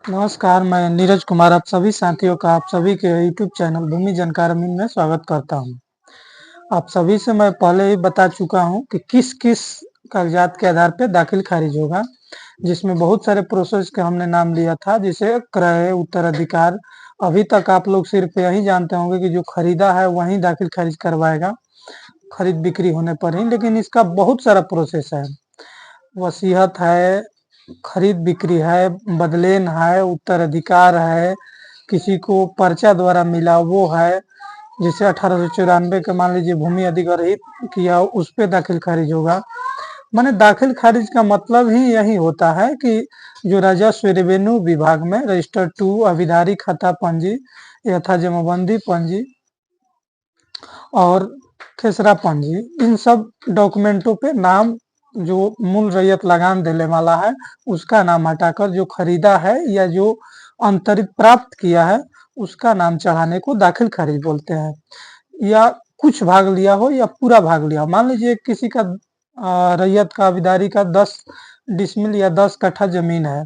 नमस्कार, मैं नीरज कुमार आप सभी साथियों का आप सभी के यूट्यूब चैनल भूमि जानकार में स्वागत करता हूं। आप सभी से मैं पहले ही बता चुका हूं कि किस-किस कागजात के आधार पे दाखिल खारिज होगा, जिसमें बहुत सारे प्रोसेस का हमने नाम लिया था, जैसे क्रय, उत्तराधिकार। अभी तक आप लोग सिर्फ यही जानते होंगे कि जो खरीदा है वही दाखिल खारिज करवाएगा, खरीद बिक्री होने पर ही, लेकिन इसका बहुत सारा प्रोसेस है। वसीयत है, खरीद बिक्री है, बदलेन है, उत्तराधिकार है, किसी को पर्चा द्वारा मिला वो है, जैसे 1894 के मान लीजिए भूमि अधिग्रहित किया उस पे दाखिल खारिज होगा। माने दाखिल खारिज का मतलब ही यही होता है कि जो राजस्व रेवेन्यू विभाग में रजिस्टर 2 अविधारी खाता पंजी यथा जमाबंदी पंजी और खेसरा पंजी, इन सब डॉक्यूमेंटों पे नाम जो मूल रैयत लगान देने वाला है उसका नाम हटाकर जो खरीदा है या जो अंतरित प्राप्त किया है उसका नाम चढ़ाने को दाखिल खारिज बोलते हैं। या कुछ भाग लिया हो या पूरा भाग लिया हो, मान लीजिए किसी का रैयत का अविदारी का 10 डिसमिल या 10 कट्ठा जमीन है,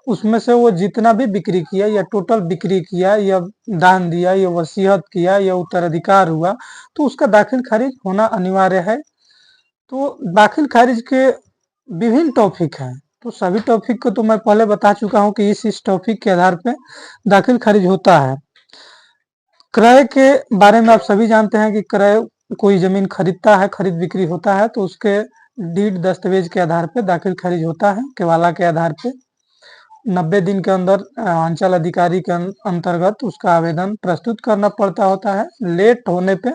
उसमें से वो जितना भी बिक्री किया या टोटल बिक्री किया या दान दिया या वसीयत किया या उत्तराधिकार हुआ तो उसका दाखिल खारिज होना अनिवार्य है। तो दाखिल खारिज के विभिन्न टॉपिक हैं, तो सभी टॉपिक को तो मैं पहले बता चुका हूँ कि इस टॉपिक के आधार पे दाखिल खारिज होता है। क्रय के बारे में आप सभी जानते हैं कि क्रय कोई जमीन खरीदता है, खरीद बिक्री होता है तो उसके डीड दस्तावेज के आधार पे दाखिल खारिज होता है, केवाला के आधार पे 90 दिन के अंदर अंचल अधिकारी के अंतर्गत उसका आवेदन प्रस्तुत करना पड़ता होता है। लेट होने पे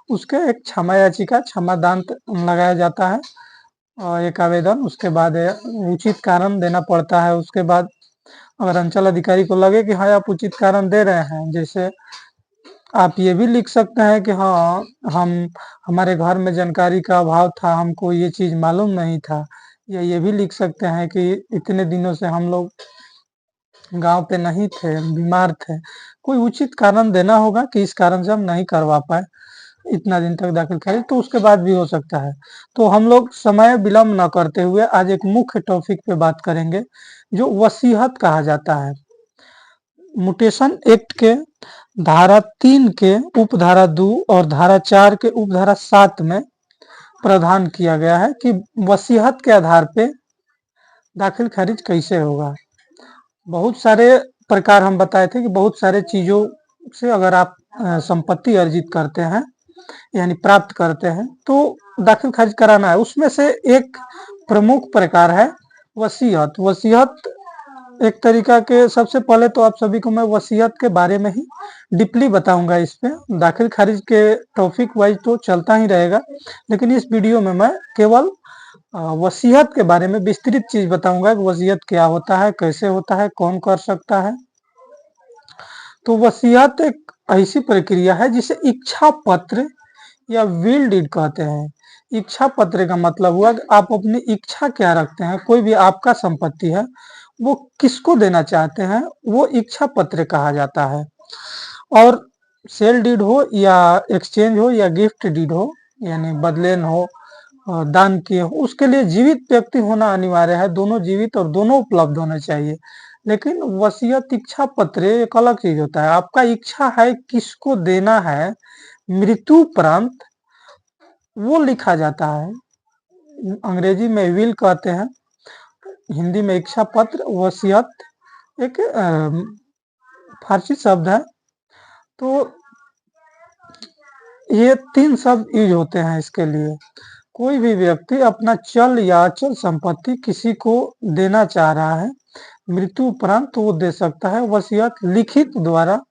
उसके एक क्षमा याचिका क्षमादान लगाया जाता है और एक आवेदन, उसके बाद उचित कारण देना पड़ता है। उसके बाद अगर अंचल अधिकारी को लगे कि हाँ आप उचित कारण दे रहे हैं, जैसे आप ये भी लिख सकते हैं कि हाँ हमारे घर में जानकारी का अभाव था, हमको ये चीज मालूम नहीं था, या ये भी लिख सकते हैं कि इतने दिनों से हम लोग गांव पे नहीं थे, बीमार थे। कोई उचित कारण देना होगा कि इस कारण से हम नहीं करवा पाए इतना दिन तक दाखिल खारिज, तो उसके बाद भी हो सकता है। तो हम लोग समय विलंब न करते हुए आज एक मुख्य टॉपिक पे बात करेंगे जो वसीयत कहा जाता है। म्यूटेशन एक्ट के धारा 3 के उपधारा 2 और धारा 4 के उपधारा 7 में प्रावधान किया गया है कि वसीयत के आधार पे दाखिल खारिज कैसे होगा। बहुत सारे प्रकार हम बताए थे कि बहुत सारे चीजों से अगर आप संपत्ति अर्जित करते हैं यानी प्राप्त करते हैं तो दाखिल खारिज कराना है। उसमें से एक प्रमुख प्रकार है वसीयत। वसीयत एक तरीका के, सबसे पहले तो आप सभी को मैं वसीयत के बारे में ही डीपली बताऊंगा। इस पे दाखिल खारिज के टॉपिक वाइज तो चलता ही रहेगा, लेकिन इस वीडियो में मैं केवल वसीयत के बारे में विस्तृत चीज बताऊंगा कि वसीयत क्या होता है, कैसे होता है, कौन कर सकता है। तो वसीयत एक ऐसी प्रक्रिया है जिसे इच्छा पत्र या विल डीड कहते हैं। इच्छा पत्र का मतलब हुआ कि आप अपनी इच्छा क्या रखते हैं, कोई भी आपका संपत्ति है वो किसको देना चाहते हैं, वो इच्छा पत्र कहा जाता है। और सेल डीड हो या एक्सचेंज हो या गिफ्ट डीड हो, यानी बदलेन हो, दान किए हो, उसके लिए जीवित व्यक्ति होना अनिवार्य है। दोनों जीवित और दोनों उपलब्ध होने चाहिए। लेकिन वसीयत इच्छा पत्र एक अलग चीज होता है। आपका इच्छा है किसको देना है, मृत्यु उपरांत वो लिखा जाता है। अंग्रेजी में विल कहते हैं, हिंदी में इच्छा पत्र। वसीयत एक फारसी शब्द है। तो ये 3 शब्द यूज होते हैं इसके लिए। कोई भी व्यक्ति अपना चल या अचल संपत्ति किसी को देना चाह रहा है, मृत्यु उपरांत तो वो दे सकता है। वसीयत लिखित द्वारा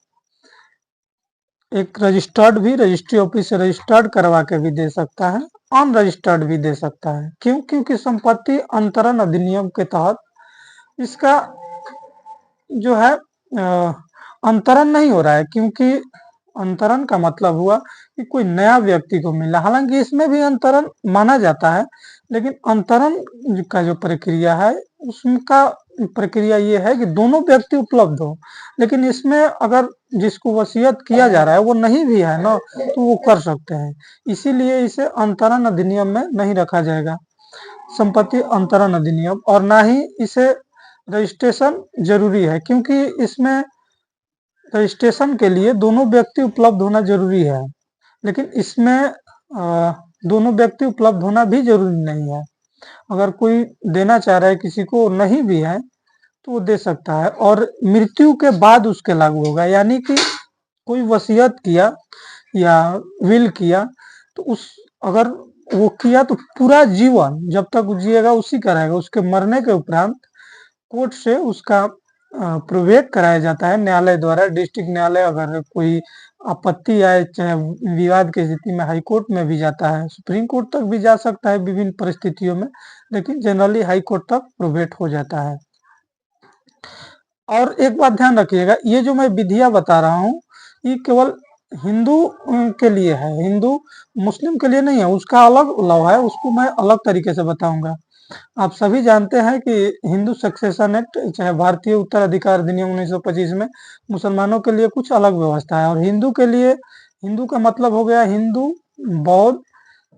एक रजिस्टर्ड भी, रजिस्ट्री ऑफिस से रजिस्टर्ड करवा के भी दे सकता है, अनरजिस्टर्ड भी दे सकता है। क्यों? क्योंकि संपत्ति अंतरण अधिनियम के तहत इसका जो है अंतरण नहीं हो रहा है, क्योंकि अंतरण का मतलब हुआ कि कोई नया व्यक्ति को मिला। हालांकि इसमें भी अंतरण माना जाता है, लेकिन अंतरण का जो प्रक्रिया है उसका प्रक्रिया ये है कि दोनों व्यक्ति उपलब्ध हो। लेकिन इसमें अगर जिसको वसीयत किया जा रहा है वो नहीं भी है ना, तो वो कर सकते हैं। इसीलिए इसे अंतरण अधिनियम में नहीं रखा जाएगा, संपत्ति अंतरण अधिनियम, और ना ही इसे रजिस्ट्रेशन जरूरी है, क्योंकि इसमें रजिस्ट्रेशन के लिए दोनों व्यक्ति उपलब्ध होना जरूरी है, लेकिन इसमें दोनों व्यक्ति उपलब्ध होना भी जरूरी नहीं है। अगर कोई देना चाह रहा है किसी को नहीं भी है तो वो दे सकता है, और मृत्यु के बाद उसके लागू होगा। यानी कि कोई वसीयत किया या विल किया तो उस अगर वो किया तो पूरा जीवन जब तक वो जिएगा उसी का रहेगा। उसके मरने के उपरांत कोर्ट से उसका प्रोवेट कराया जाता है न्यायालय द्वारा। डिस्ट्रिक्ट न्यायालय अगर कोई आपत्ति आए, चाहे विवाद की स्थिति में हाई कोर्ट में भी जाता है, सुप्रीम कोर्ट तक भी जा सकता है विभिन्न परिस्थितियों में, लेकिन जनरली हाई कोर्ट तक प्रोवेट हो जाता है। और एक बात ध्यान रखिएगा, ये जो मैं विधियां बता रहा हूँ ये केवल हिंदू के लिए है, हिंदू मुस्लिम के लिए नहीं है। उसका अलग लॉ है, उसको मैं अलग तरीके से बताऊंगा। आप सभी जानते हैं कि हिंदू सक्सेशन एक्ट, चाहे भारतीय उत्तराधिकार अधिनियम 1925 में मुसलमानों के लिए कुछ अलग व्यवस्था है, और हिंदू के लिए, हिंदू का मतलब हो गया हिंदू, बौद्ध,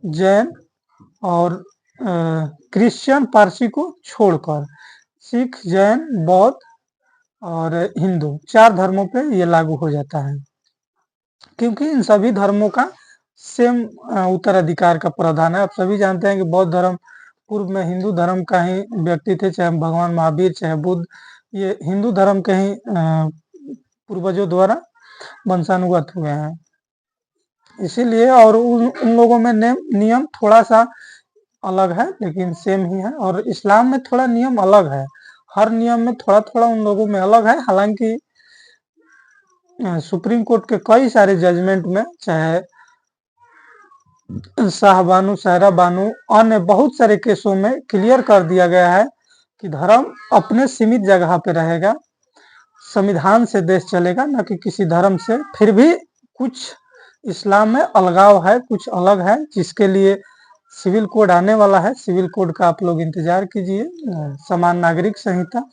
जैन और क्रिश्चियन, पारसी को छोड़कर सिख, जैन, बौद्ध और हिंदू, 4 धर्मों पे ये लागू हो जाता है, क्योंकि इन सभी धर्मों का सेम उत्तराधिकार का प्रावधान है। आप सभी जानते हैं कि बौद्ध धर्म पूर्व में हिंदू धर्म का ही व्यक्ति थे, चाहे भगवान महावीर, चाहे बुद्ध, ये हिंदू धर्म के ही पूर्वजों द्वारा वंशानुगत हुए हैं। इसीलिए और उन लोगों में नियम थोड़ा सा अलग है, लेकिन सेम ही है। और इस्लाम में थोड़ा नियम अलग है, हर नियम में थोड़ा थोड़ा उन लोगों में अलग है। हालांकि सुप्रीम कोर्ट के कई सारे जजमेंट में, चाहे शाहबानू, सहरा बानू, अन्य बहुत सारे केसों में क्लियर कर दिया गया है कि धर्म अपने सीमित जगह पे रहेगा, संविधान से देश चलेगा, न कि किसी धर्म से। फिर भी कुछ इस्लाम में अलगाव है, कुछ अलग है, जिसके लिए सिविल कोड आने वाला है। सिविल कोड का आप लोग इंतजार कीजिए, समान नागरिक संहिता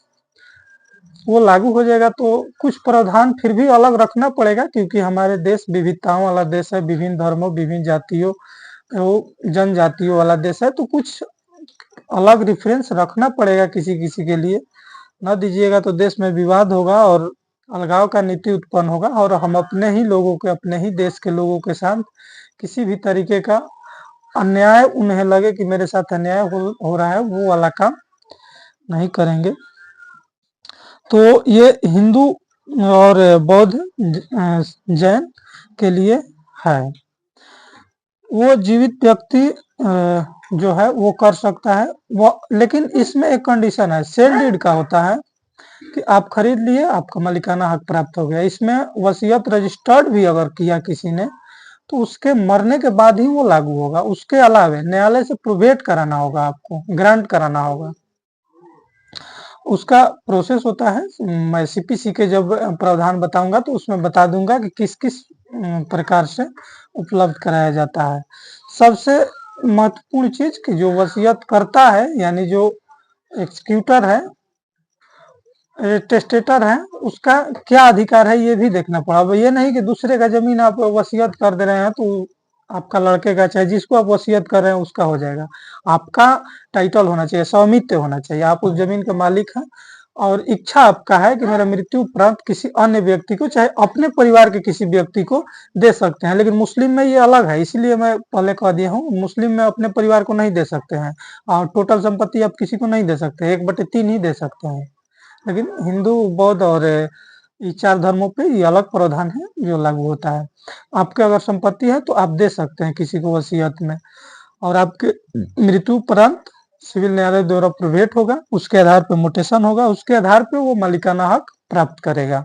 वो लागू हो जाएगा तो कुछ प्रावधान फिर भी अलग रखना पड़ेगा, क्योंकि हमारे देश विविधताओं वाला देश है, विभिन्न धर्मों, विभिन्न जातियों, जनजातियों वाला देश है, तो कुछ अलग रेफरेंस रखना पड़ेगा किसी किसी के लिए। न दीजिएगा तो देश में विवाद होगा और अलगाव का नीति उत्पन्न होगा, और हम अपने ही लोगों के, अपने ही देश के लोगों के साथ किसी भी तरीके का अन्याय उन्हें लगे कि मेरे साथ अन्याय हो रहा है, वो वाला काम नहीं करेंगे। तो ये हिंदू और बौद्ध, जैन के लिए है। वो जीवित व्यक्ति जो है वो कर सकता है वो, लेकिन इसमें एक कंडीशन है, सेल डीड का होता है कि आप खरीद लिए, आपका मालिकाना हक प्राप्त हो गया। इसमें वसीयत रजिस्टर्ड भी अगर किया किसी ने तो उसके मरने के बाद ही वो लागू होगा। उसके अलावा न्यायालय से प्रोवेट कराना होगा, आपको ग्रांट कराना होगा। उसका प्रोसेस होता है, मैं सीपीसी के जब प्रावधान बताऊंगा तो उसमें बता दूंगा कि किस किस प्रकार से उपलब्ध कराया जाता है। सबसे महत्वपूर्ण चीज कि जो वसीयत करता है, यानी जो एक्सिक्यूटर है, टेस्टेटर है, उसका क्या अधिकार है ये भी देखना पड़ा। अब ये नहीं कि दूसरे का जमीन आप वसीयत कर दे रहे हैं तो आपका लड़के का, चाहे जिसको आप वसीयत कर रहे हैं उसका हो जाएगा। आपका टाइटल होना चाहिए, स्वामित्व होना चाहिए, आप उस जमीन के मालिक हैं, और इच्छा आपका है कि मेरा मृत्यु उपरांत किसी अन्य व्यक्ति को, चाहे अपने परिवार के किसी व्यक्ति को दे सकते हैं। लेकिन मुस्लिम में ये अलग है, इसीलिए मैं पहले कह दिया हूँ, मुस्लिम में अपने परिवार को नहीं दे सकते हैं, और टोटल संपत्ति आप किसी को नहीं दे सकते, 1/3 ही दे सकते हैं। लेकिन हिंदू, बौद्ध और ये 4 धर्मों पे ये अलग प्रावधान है जो लागू होता है। आपके अगर संपत्ति है तो आप दे सकते हैं किसी को वसीयत में, और आपके मृत्यु उपरांत सिविल न्यायालय द्वारा प्रोवेट होगा, उसके आधार पर मोटेशन होगा, उसके आधार पर वो मालिकाना हक प्राप्त करेगा।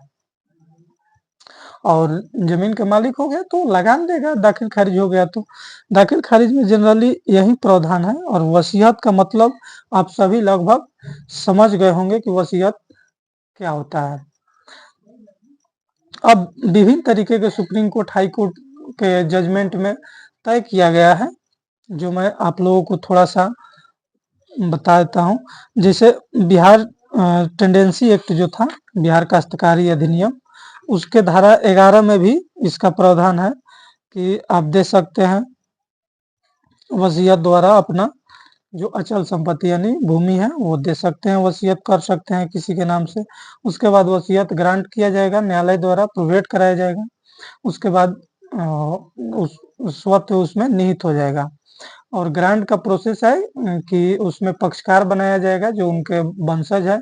और जमीन के मालिक हो गया तो लगान देगा, दाखिल खारिज हो गया तो। दाखिल खारिज में जनरली यही प्रावधान है। और वसीयत का मतलब आप सभी लगभग समझ गए होंगे कि वसीयत क्या होता है। अब विभिन्न तरीके के सुप्रीम कोर्ट, हाई कोर्ट के जजमेंट में तय किया गया है, जो मैं आप लोगों को थोड़ा सा बता देता हूँ। जैसे बिहार टेंडेंसी एक्ट जो था, बिहार काश्तकारी अधिनियम, उसके धारा 11 में भी इसका प्रावधान है कि आप दे सकते हैं वसीयत द्वारा अपना जो अचल संपत्ति यानी भूमि है वो दे सकते हैं, वसीयत कर सकते हैं किसी के नाम से। उसके बाद वसीयत ग्रांट किया जाएगा, न्यायालय द्वारा प्रोवेट कराया जाएगा। उसके बाद उस स्वत्व उसमें निहित हो जाएगा। और ग्रांट का प्रोसेस है कि उसमें पक्षकार बनाया जाएगा जो उनके वंशज है।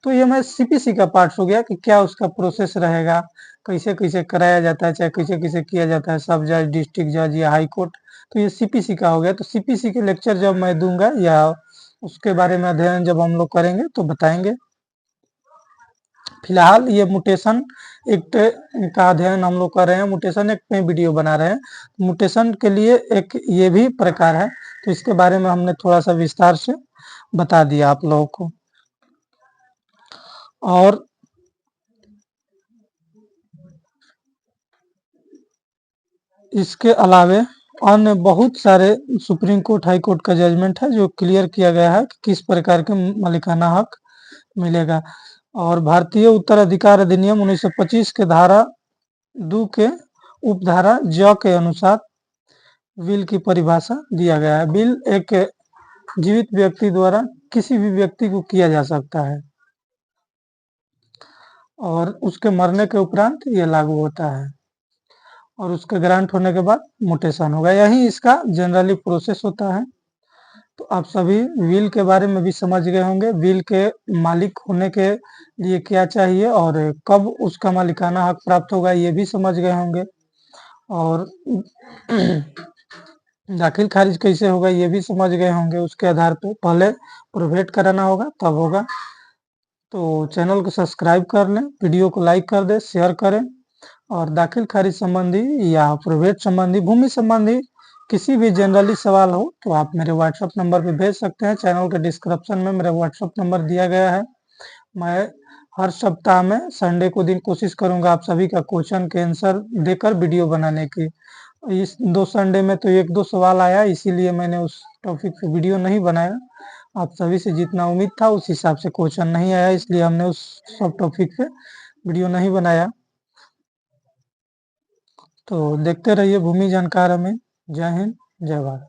तो ये मैं सीपीसी का पार्ट हो गया कि क्या उसका प्रोसेस रहेगा, कैसे कैसे कराया जाता है, चाहे कैसे कैसे किया जाता है, सब जज, डिस्ट्रिक्ट जज या हाई कोर्ट। तो ये सीपीसी का हो गया। तो सीपीसी के लेक्चर जब मैं दूंगा या उसके बारे में अध्ययन जब हम लोग करेंगे तो बताएंगे। फिलहाल ये म्यूटेशन एक्ट का अध्ययन हम लोग कर रहे हैं, म्यूटेशन एक्ट में वीडियो बना रहे हैं। म्यूटेशन के लिए एक ये भी प्रकार है, तो इसके बारे में हमने थोड़ा सा विस्तार से बता दिया आप लोगों को। और इसके अलावे अन्य बहुत सारे सुप्रीम कोर्ट, हाई कोर्ट का जजमेंट है जो क्लियर किया गया है कि किस प्रकार के मालिकाना हक मिलेगा। और भारतीय उत्तराधिकार अधिनियम 1925 के धारा 2 के उपधारा ज के अनुसार विल की परिभाषा दिया गया है। विल एक जीवित व्यक्ति द्वारा किसी भी व्यक्ति को किया जा सकता है और उसके मरने के उपरांत ये लागू होता है और उसके ग्रांट होने के बाद म्यूटेशन होगा। यही इसका जनरली प्रोसेस होता है। तो आप सभी विल के बारे में भी समझ गए होंगे, विल के मालिक होने के लिए क्या चाहिए और कब उसका मालिकाना हक प्राप्त होगा ये भी समझ गए होंगे। और दाखिल खारिज कैसे होगा ये भी समझ गए होंगे। उसके आधार पे पहले प्रोवेट कराना होगा तब होगा। तो चैनल को सब्सक्राइब कर लें, वीडियो को लाइक कर दें, शेयर करें। और दाखिल खारिज संबंधी या प्रोवेट संबंधी, भूमि संबंधी किसी भी जनरली सवाल हो तो आप मेरे व्हाट्सएप नंबर पे भेज सकते हैं। चैनल के डिस्क्रिप्शन में मेरा व्हाट्सएप नंबर दिया गया है। मैं हर सप्ताह में संडे को दिन कोशिश करूंगा आप सभी का क्वेश्चन के आंसर देकर वीडियो बनाने की। इस 2 संडे में तो 1-2 सवाल आया, इसीलिए मैंने उस टॉपिक पे वीडियो नहीं बनाया। आप सभी से जितना उम्मीद था उस हिसाब से क्वेश्चन नहीं आया, इसलिए हमने उस सब टॉपिक पे वीडियो नहीं बनाया। तो देखते रहिए भूमि जानकार में। जय हिंद, जय भारत।